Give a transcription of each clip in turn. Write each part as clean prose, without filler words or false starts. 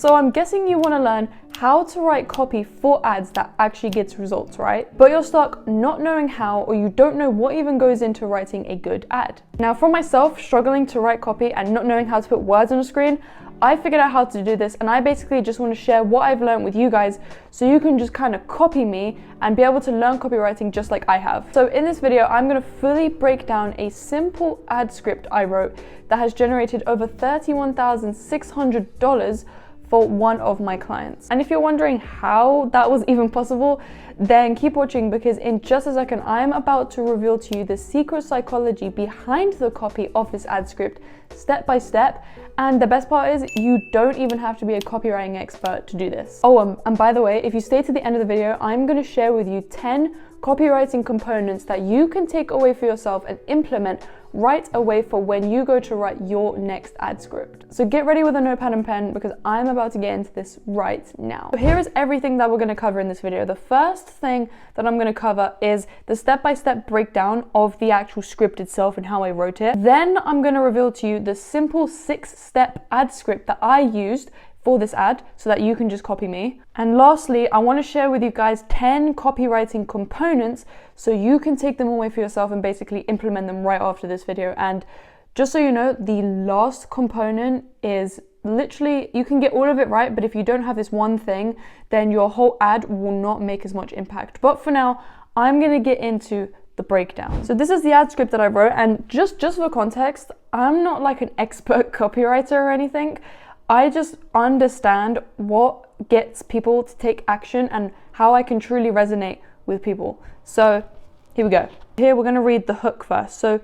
So I'm guessing you want to learn how to write copy for ads that actually gets results, right? But you're stuck not knowing how, or you don't know what even goes into writing a good ad. Now, for myself, struggling to write copy and not knowing how to put words on a screen, I figured out how to do this, and I basically just want to share what I've learned with you guys so you can just kind of copy me and be able to learn copywriting just like I have. So in this video, I'm going to fully break down a simple ad script I wrote that has generated over $31,600 for one of my clients. And if you're wondering how that was even possible, then keep watching, because in just a second, I'm about to reveal to you the secret psychology behind the copy of this ad script, step by step. And the best part is you don't even have to be a copywriting expert to do this. Oh, and by the way, if you stay to the end of the video, I'm going to share with you 10 copywriting components that you can take away for yourself and implement right away for when you go to write your next ad script. So get ready with a notepad and pen, because I'm about to get into this right now. So here is everything that we're going to cover in this video. The first thing that I'm going to cover is the step-by-step breakdown of the actual script itself and how I wrote it. Then I'm going to reveal to you the simple 6-step ad script that I used for this ad so that you can just copy me. And lastly, I want to share with you guys 10 copywriting components so you can take them away for yourself and basically implement them right after this video. And just so you know, the last component is literally, you can get all of it right, but if you don't have this one thing, then your whole ad will not make as much impact. But for now, I'm going to get into the breakdown. So this is the ad script that I wrote, and just for context, I'm not like an expert copywriter or anything. I just understand what gets people to take action and how I can truly resonate with people. So here we go. Here we're going to read the hook first. So,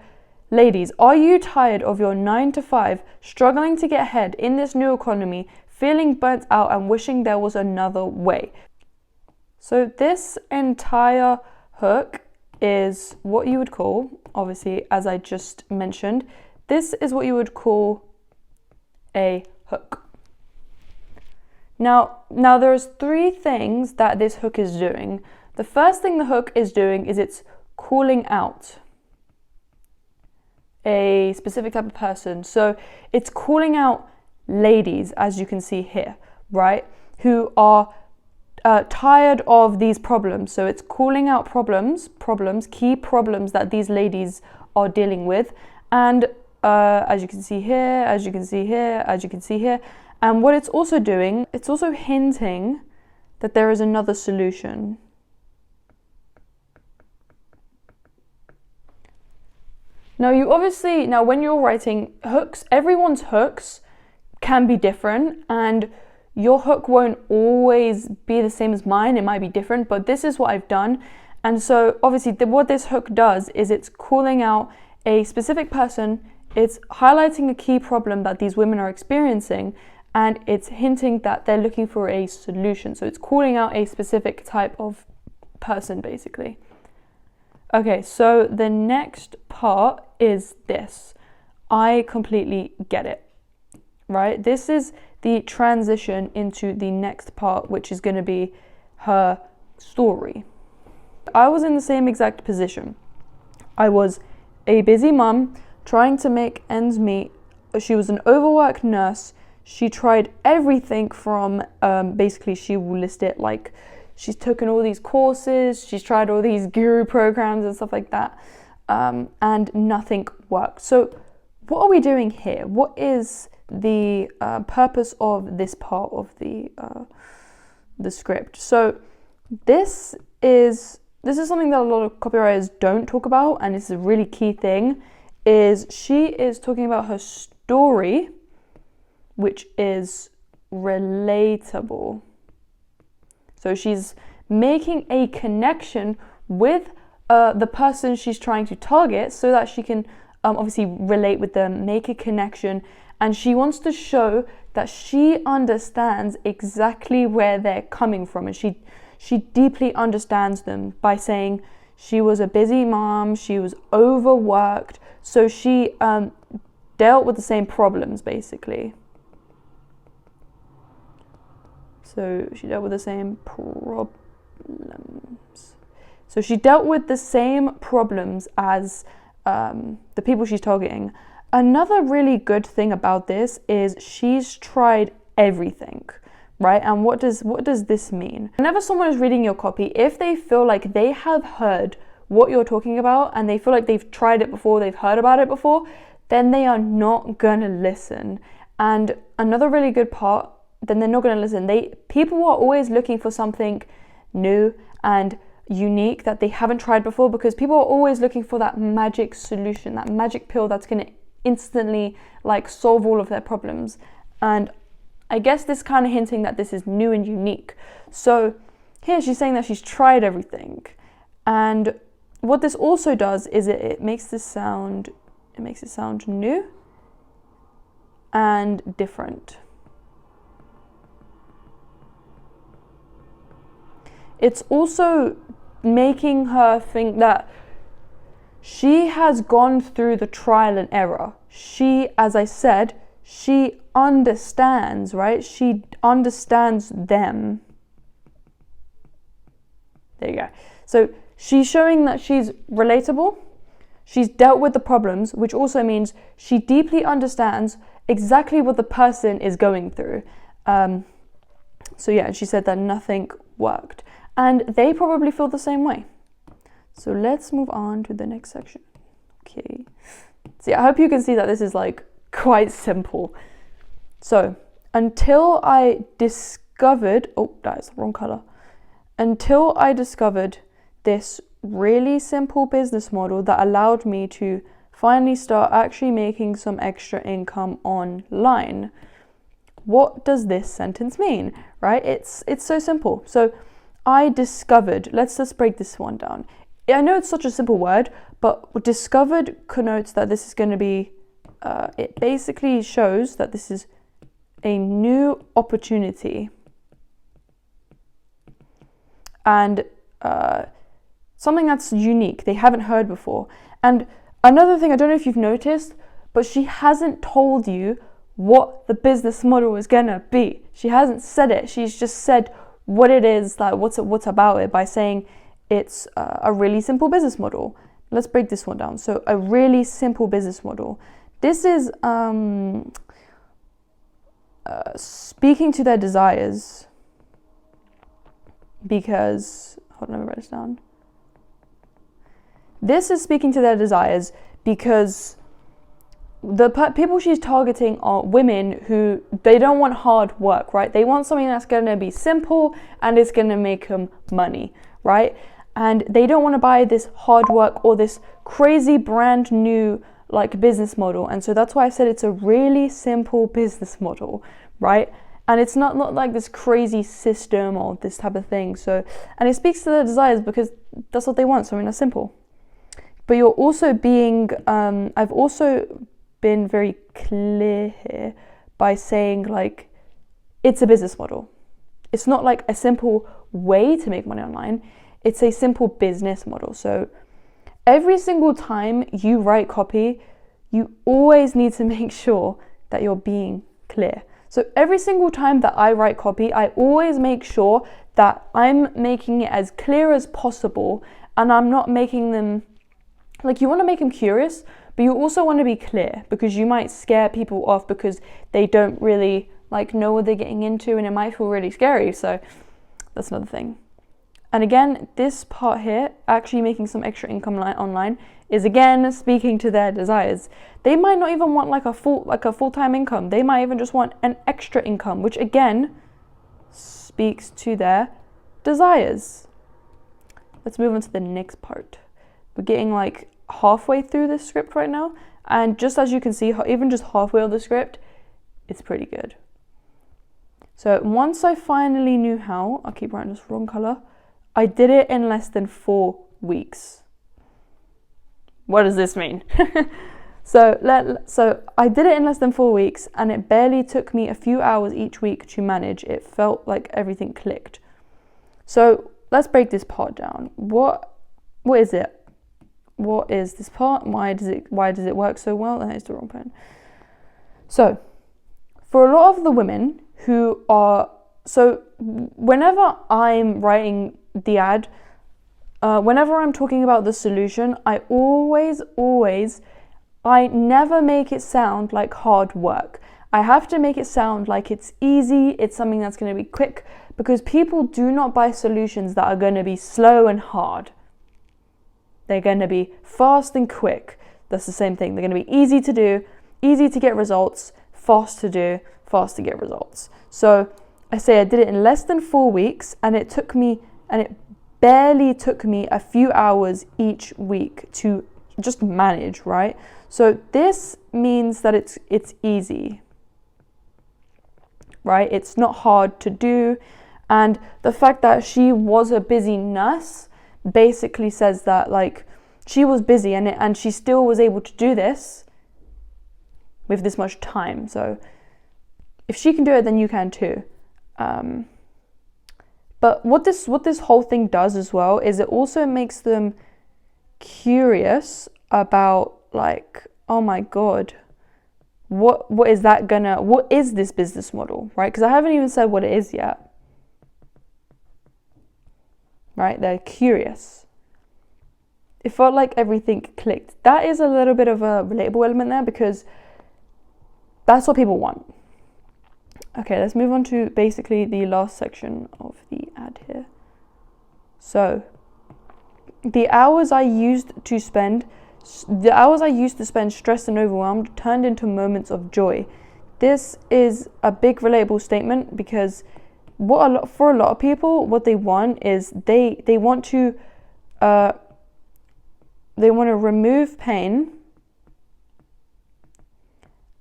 ladies, are you tired of your 9 to 5, struggling to get ahead in this new economy, feeling burnt out and wishing there was another way? So this entire hook is what you would call, obviously, as I just mentioned, this is what you would call a hook. Now there's 3 things that this hook is doing. The first thing the hook is doing is it's calling out a specific type of person. So it's calling out ladies, as you can see here, right, who are tired of these problems. So it's calling out problems, key problems that these ladies are dealing with. And as you can see here, as you can see here, as you can see here. And what it's also doing, it's also hinting that there is another solution. Now when you're writing hooks, everyone's hooks can be different, and your hook won't always be the same as mine. It might be different, but this is what I've done. And so obviously what this hook does is it's calling out a specific person. It's highlighting a key problem that these women are experiencing, and it's hinting that they're looking for a solution. So it's calling out a specific type of person, basically. Okay, so the next part is this. I completely get it, right? This is the transition into the next part, which is going to be her story. I was in the same exact position. I was a busy mum trying to make ends meet. She was an overworked nurse. She tried everything from, basically she will list it like she's taken all these courses, she's tried all these guru programs and stuff like that, and nothing worked. So what are we doing here? What is the purpose of this part of the script? So this is something that a lot of copywriters don't talk about, and it's a really key thing, is she is talking about her story, which is relatable. So she's making a connection with the person she's trying to target so that she can obviously relate with them, make a connection, and she wants to show that she understands exactly where they're coming from, and she deeply understands them by saying she was a busy mom, she was overworked, so she dealt with the same problems, basically. So she dealt with the same problems. So she dealt with the same problems as the people she's targeting. Another really good thing about this is she's tried everything. right? And what does this mean? Whenever someone is reading your copy, if they feel like they have heard what you're talking about and they feel like they've tried it before, they've heard about it before, then they are not gonna listen. And another really good part, then they're not gonna listen. People are always looking for something new and unique that they haven't tried before, because people are always looking for that magic solution, that magic pill that's gonna instantly like solve all of their problems. And I guess this kind of hinting that this is new and unique. So here she's saying that she's tried everything. And what this also does is it makes it sound new and different. It's also making her think that she has gone through the trial and error. She, as I said, she understands, right? She understands them. There you go. So she's showing that she's relatable. She's dealt with the problems, which also means she deeply understands exactly what the person is going through. So yeah, she said that nothing worked. And they probably feel the same way. So let's move on to the next section. Okay. So yeah, I hope you can see that this is like quite simple. So until I discovered, oh, that is the wrong color. Until I discovered this really simple business model that allowed me to finally start actually making some extra income online. What does this sentence mean, right? It's so simple. So I discovered, let's just break this one down. I know it's such a simple word, but discovered connotes that this is going to be, it basically shows that this is a new opportunity. And something that's unique, they haven't heard before. And another thing, I don't know if you've noticed, but she hasn't told you what the business model is gonna be. She hasn't said it. She's just said what it is, like what's about it, by saying it's a really simple business model. Let's break this one down. So a really simple business model. This is speaking to their desires, because, hold on, let me write this down. This is speaking to their desires because the people she's targeting are women who, they don't want hard work, right? They want something that's going to be simple and it's going to make them money, right? And they don't want to buy this hard work or this crazy brand new like business model. And so that's why I said it's a really simple business model, right? And it's not like this crazy system or this type of thing. So, and it speaks to their desires because that's what they want, something that's simple. But you're also being, I've also been very clear here by saying like, it's a business model. It's not like a simple way to make money online. It's a simple business model. So every single time you write copy, you always need to make sure that you're being clear. So every single time that I write copy, I always make sure that I'm making it as clear as possible, and I'm not making them, like, you want to make them curious, but you also want to be clear, because you might scare people off because they don't really like know what they're getting into, and it might feel really scary. So that's another thing. And again, this part here, actually making some extra income online, is again speaking to their desires. They might not even want like a full-time income. They might even just want an extra income, which again speaks to their desires. Let's move on to the next part. We're getting like halfway through this script right now, and just as you can see, even just halfway of the script, it's pretty good. So once I finally knew how, I'll keep writing this wrong color, I did it in less than 4 weeks. What does this mean? So I did it in less than 4 weeks, and it barely took me a few hours each week to manage. It felt like everything clicked. So let's break this part down. What is it? What is this part? Why does it work so well? That is the wrong pen. So for a lot of the women who are, so whenever I'm writing the ad, whenever I'm talking about the solution, I never make it sound like hard work. I have to make it sound like it's easy, it's something that's going to be quick, because people do not buy solutions that are going to be slow and hard. They're going to be fast and quick. That's the same thing. They're going to be easy to do, easy to get results, fast to do, fast to get results. So I say I did it in less than 4 weeks, and it barely took me a few hours each week to just manage, right? So this means that it's easy, right? It's not hard to do. And the fact that she was a busy nurse basically says that, like, she was busy and she still was able to do this with this much time. So if she can do it, then you can too. But what this whole thing does as well is it also makes them curious about, like, oh my God, what is this business model, right? Because I haven't even said what it is yet, right? They're curious. It felt like everything clicked. That is a little bit of a relatable element there, because that's what people want. Okay, let's move on to basically the last section of the ad here. So, the hours I used to spend stressed and overwhelmed turned into moments of joy. This is a big relatable statement, because for a lot of people, what they want is they want to remove pain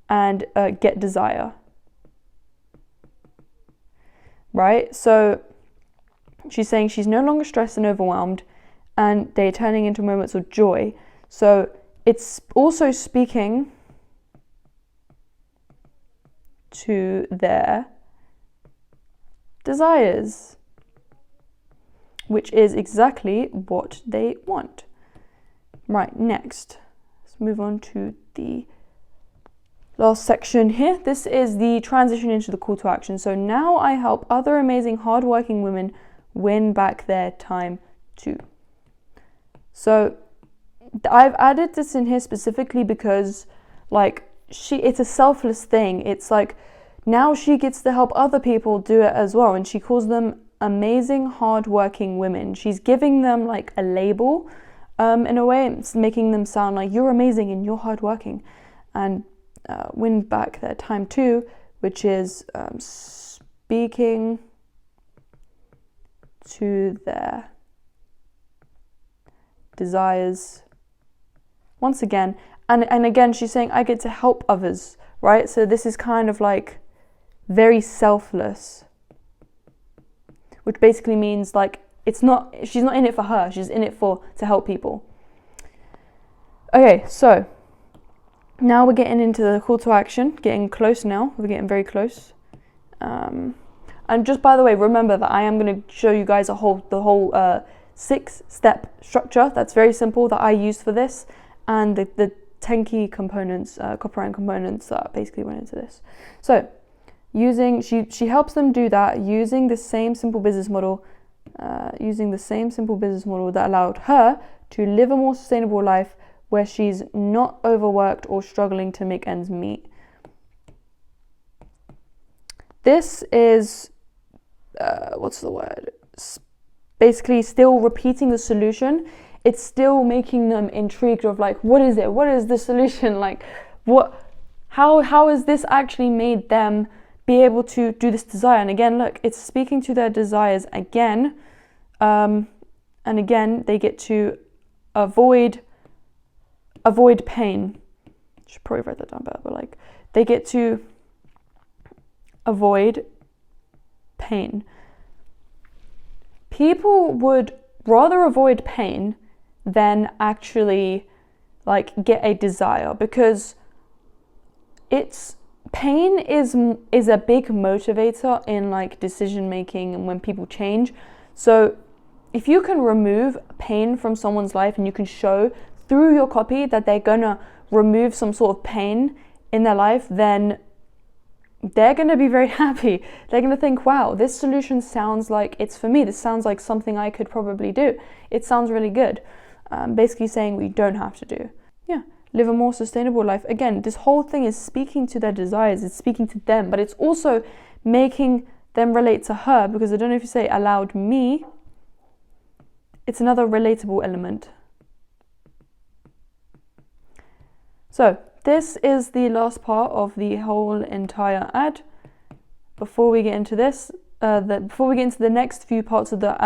and get desire. Right? So she's saying she's no longer stressed and overwhelmed, and they're turning into moments of joy. So it's also speaking to their desires, which is exactly what they want. Right, next, let's move on to the last section here. This is the transition into the call to action. So now I help other amazing hardworking women win back their time too. So I've added this in here specifically because, like, it's a selfless thing. It's like now she gets to help other people do it as well, and she calls them amazing hardworking women. She's giving them like a label, in a way. It's making them sound like you're amazing and you're hardworking, and win back their time too, which is speaking to their desires once again. And again, she's saying I get to help others, right? So this is kind of like very selfless, which basically means like she's not in it for her, she's in it to help people. Okay, so now we're getting into the call to action, getting close now. We're getting very close. And just by the way, remember that I am going to show you guys the whole 6-step structure that's very simple that I used for this, and the 10 key components, copywriting components that basically went into this. So she helps them do that using the same simple business model, that allowed her to live a more sustainable life where she's not overworked or struggling to make ends meet. This is, basically still repeating the solution. It's still making them intrigued of like, what is it? What is the solution? Like, how has this actually made them be able to do this desire? And again, look, it's speaking to their desires again. And again, they get to avoid pain. I should probably write that down better, but like they get to avoid pain. People would rather avoid pain than actually like get a desire, because pain is a big motivator in like decision making and when people change. So if you can remove pain from someone's life and you can show through your copy that they're gonna remove some sort of pain in their life, then they're gonna be very happy. They're gonna think, wow, this solution sounds like it's for me. This sounds like something I could probably do. It sounds really good. Basically saying we don't have to do. Yeah, live a more sustainable life. Again, this whole thing is speaking to their desires, it's speaking to them, but it's also making them relate to her, because I don't know if you say allowed me, it's another relatable element. So this is the last part of the whole entire ad. Before we get into this, before we get into the next few parts of the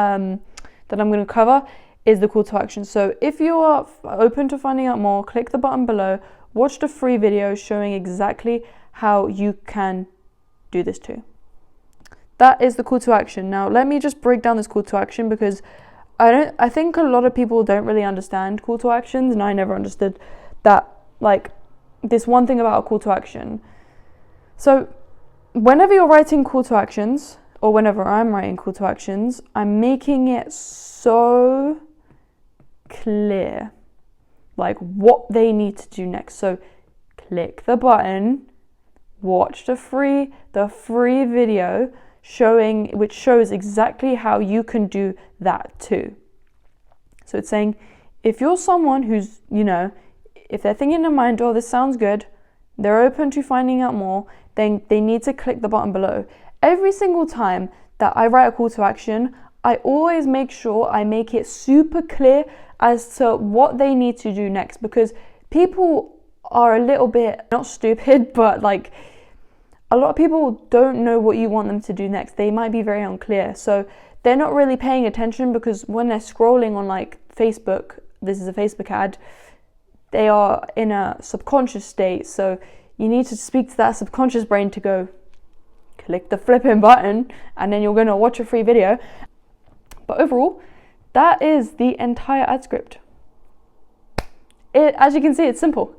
that I'm going to cover, is the call to action. So if you are open to finding out more, click the button below, watch the free video showing exactly how you can do this too. That is the call to action. Now let me just break down this call to action, because I think a lot of people don't really understand call to actions, and I never understood that, like, this one thing about a call to action. So whenever you're writing call to actions, or whenever I'm writing call to actions, I'm making it so clear, like what they need to do next. So click the button, watch the free video which shows exactly how you can do that too. So it's saying, if you're someone who's, if they're thinking in their mind, oh, this sounds good, they're open to finding out more, then they need to click the button below. Every single time that I write a call to action, I always make sure I make it super clear as to what they need to do next, because people are a little bit, not stupid, but like a lot of people don't know what you want them to do next. They might be very unclear. So they're not really paying attention, because when they're scrolling on like Facebook, this is a Facebook ad, they are in a subconscious state. So you need to speak to that subconscious brain to go, click the flipping button, and then you're going to watch a free video. But overall, that is the entire ad script. As you can see, it's simple.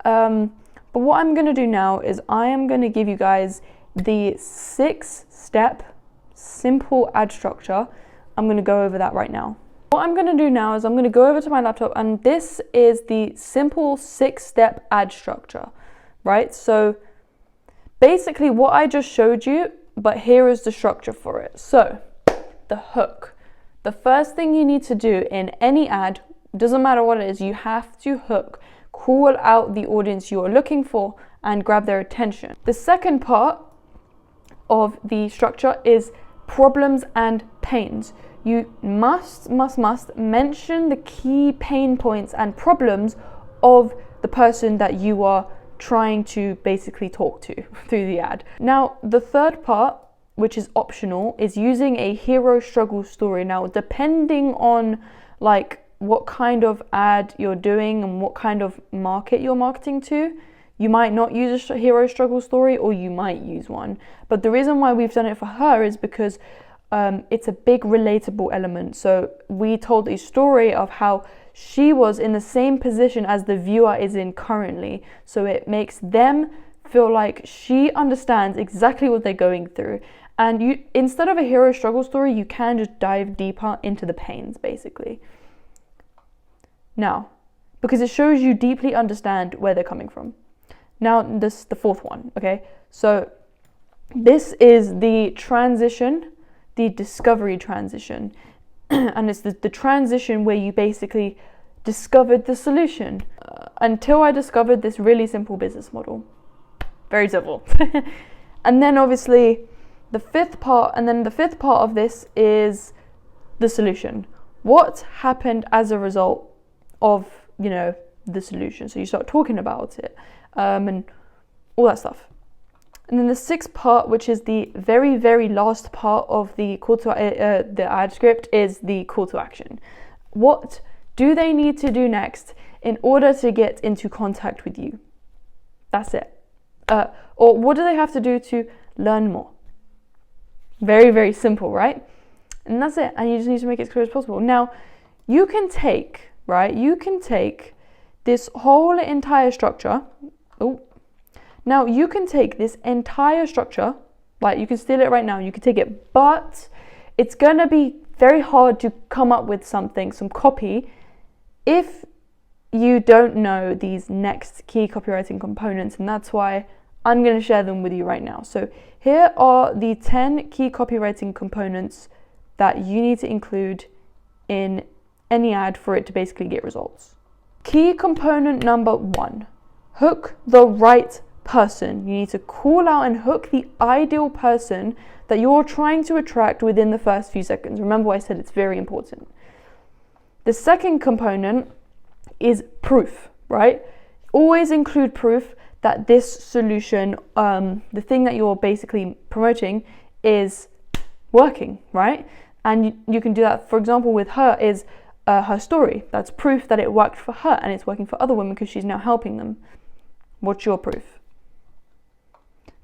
But what I'm going to do now is I am going to give you guys the 6-step simple ad structure. I'm going to go over that right now. What I'm going to do now is I'm going to go over to my laptop, and this is the simple 6-step ad structure, right? So basically what I just showed you, but here is the structure for it. So the hook. The first thing you need to do in any ad, doesn't matter what it is, you have to hook, call out the audience you are looking for and grab their attention. The second part of the structure is problems and pains. You must mention the key pain points and problems of the person that you are trying to basically talk to through the ad. Now, the third part, which is optional, is using a hero struggle story. Now, depending on like what kind of ad you're doing and what kind of market you're marketing to, you might not use a hero struggle story, or you might use one. But the reason why we've done it for her is because it's a big relatable element. So we told a story of how she was in the same position as the viewer is in currently. So it makes them feel like she understands exactly what they're going through. And you, instead of a hero struggle story, you can just dive deeper into the pains, basically. Now, because it shows you deeply understand where they're coming from. Now, this the fourth one, okay? So this is the transition, the discovery transition. And it's the transition where you basically discovered the solution. Until I discovered this really simple business model. Very simple. And then obviously the fifth part of this is the solution. What happened as a result of, the solution? So you start talking about it, and all that stuff. And then the sixth part, which is the very, very last part of the call to the ad script, is the call to action. What do they need to do next in order to get into contact with you? That's it. Or what do they have to do to learn more? Very, very simple, right? And that's it. And you just need to make it as clear as possible. Now, you can take this whole entire structure. Now you can take this entire structure, like you can steal it right now, you can take it, but it's gonna be very hard to come up with some copy, if you don't know these next key copywriting components, and that's why I'm gonna share them with you right now. So here are the 10 key copywriting components that you need to include in any ad for it to basically get results. Key component number 1, hook the right person. You need to call out and hook the ideal person that you're trying to attract within the first few seconds. Remember I said it's very important. The second component is proof, right? Always include proof that this solution, the thing that you're basically promoting, is working, right? And you can do that, for example, with her is her story. That's proof that it worked for her and it's working for other women because she's now helping them. What's your proof?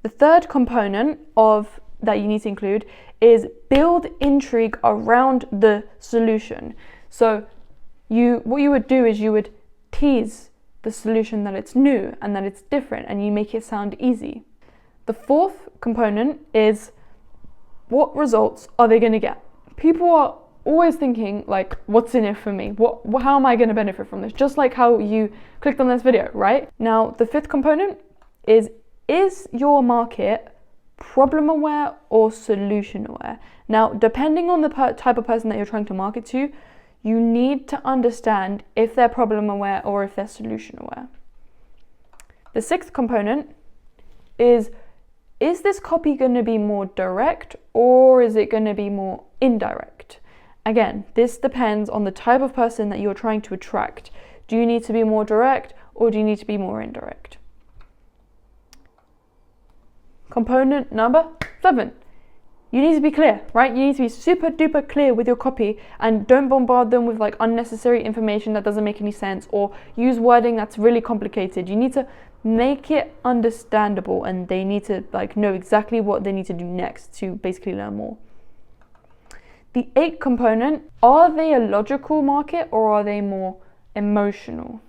The third component that you need to include is build intrigue around the solution. So what you would do is you would tease the solution that it's new and that it's different, and you make it sound easy. The fourth component is, what results are they going to get? People are always thinking like, what's in it for me? How am I going to benefit from this? Just like how you clicked on this video, right? Now, the fifth component is your market problem aware or solution aware? Now, depending on the type of person that you're trying to market to, you need to understand if they're problem aware or if they're solution aware. The sixth component is this copy going to be more direct or is it going to be more indirect? Again, this depends on the type of person that you're trying to attract. Do you need to be more direct or do you need to be more indirect? Component number 7. You need to be clear, right? You need to be super duper clear with your copy and don't bombard them with like unnecessary information that doesn't make any sense or use wording that's really complicated. You need to make it understandable and they need to like know exactly what they need to do next to basically learn more. The 8th component, are they a logical market or are they more emotional?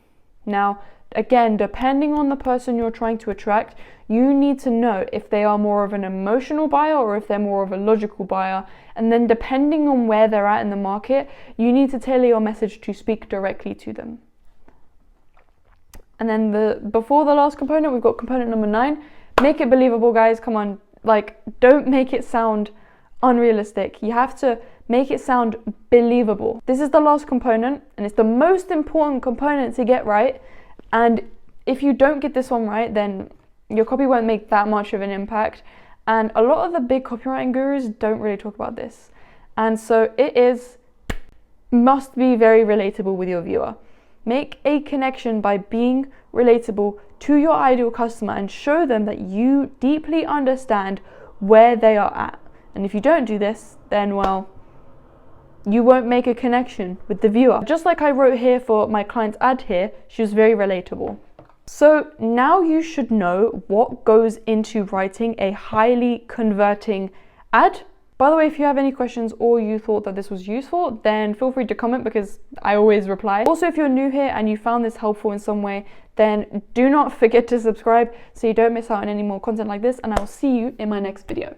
Now, again, depending on the person you're trying to attract, you need to know if they are more of an emotional buyer or if they're more of a logical buyer. And then depending on where they're at in the market, you need to tailor your message to speak directly to them. And then before the last component, we've got component number 9. Make it believable, guys. Come on. Like, don't make it sound unrealistic. You have to make it sound believable. This is the last component and it's the most important component to get right. And if you don't get this one right, then your copy won't make that much of an impact. And a lot of the big copywriting gurus don't really talk about this. And so must be very relatable with your viewer. Make a connection by being relatable to your ideal customer and show them that you deeply understand where they are at. And if you don't do this, then well, you won't make a connection with the viewer. Just like I wrote here for my client's ad here, she was very relatable. So now you should know what goes into writing a highly converting ad. By the way, if you have any questions or you thought that this was useful, then feel free to comment because I always reply. Also, if you're new here and you found this helpful in some way, then do not forget to subscribe so you don't miss out on any more content like this, and I will see you in my next video.